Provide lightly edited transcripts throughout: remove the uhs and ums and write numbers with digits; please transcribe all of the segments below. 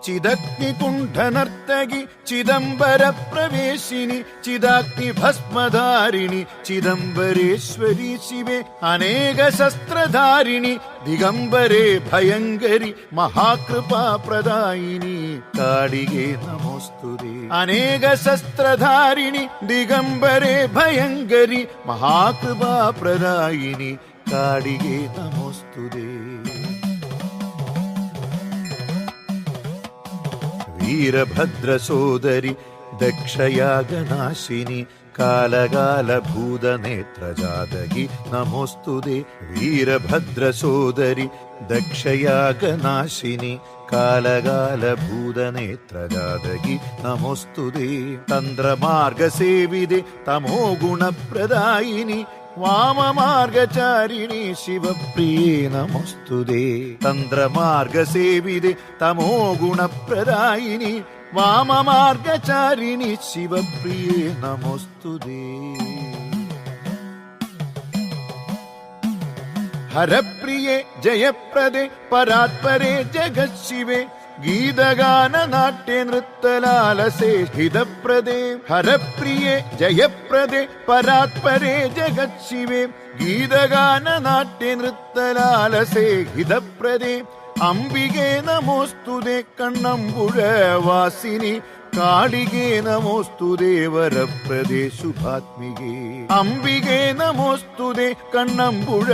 ചിദഗ്നികുണ്ഠനർത്തകി ചിദംബര പ്രവേശിനി ചിദാഗ്നി ഭസ്മധാരിണി ചിദംബരേശ്വരി ശിവേ അനേക ശസ്ത്രധാരിണി ദിഗംബരേ ഭയങ്കരി മഹാകൃപാപ്രദായിനി കാളികേ നമോസ്തുതേ. അനേക ശസ്ത്രധാരിണി ദിഗംബരേ ഭയങ്കരി മഹാകൃപാപ്രദായിനി കാളികേ നമോസ്തുതേ. വീരഭദ്രസോദരി ദക്ഷയാഗനാശിനി കാലകാലഭൂതനേത്രജാതകി നമോസ്തുതേ. വീരഭദ്രസോദരി ദക്ഷയാഗനാശിനി കാലകാലഭൂതനേത്രജാതകി നമോസ്തുതേ. തന്ത്രമാർഗസേവിതേ തമോ ഗുണപ്രദായിനി വാമമാർഗചാരിണി ശിവപ്രിയേ നമോസ്തുതേ. തന്ത്രമാർഗസേവിതേ തമോ ഗുണപ്രദായിനി വാമമാർഗചാരിണി ശിവപ്രിയേ നമോസ്തുതേ. ഹരപ്രിയേ ജയപ്രദേ പരാത്പരേ ജഗത്ശിവേ ഗീതഗാനനാട്യ നൃത്തലാലസേ ഹിതപ്രദേ. ഹരപ്രിയേ ജയപ്രദേ പരാത്പരേ ജഗത്ശിവേ ഗീതഗാനനാട്യ നൃത്തലാലസേ ഹിതപ്രദേ. അംബികേ നമോസ്തുതേ കണ്ണമ്പുഴ വാസിനി കാളികേ നമോസ്തുതേ വരപ്രദേ ശുഭാത്മികേ. അംബികേ നമോസ്തുതേ കണ്ണമ്പുഴ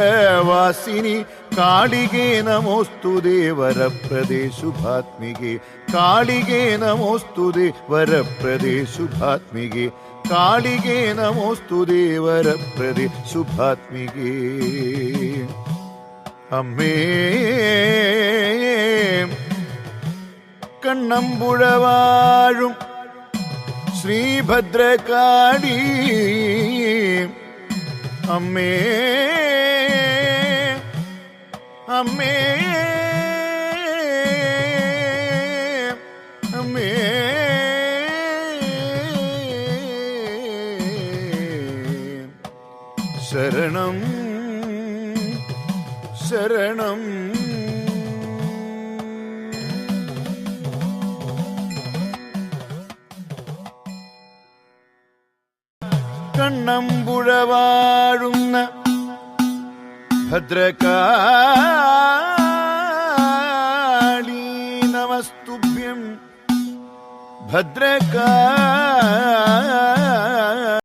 വാസിനി കാളികേ നമോസ്തുതേ വരപ്രദേ ശുഭാത്മികേ. കാളികേ നമോസ്തുതേ വരപ്രദേ ശുഭാത്മികേ. കാളികേ നമോസ്തുതേ വരപ്രദേ ശുഭാത്മികേ. അമ്മേ കണ്ണമ്പുഴ വാഴും ശ്രീഭദ്രകാളി അമ്മേ അമ്മേ അമ്മേ ശരണം ശരണം. കണ്ണമ്പുഴ വാഴുന്ന ഭദ്രകാളി നമസ്തുഭ്യം ഭദ്രകാളി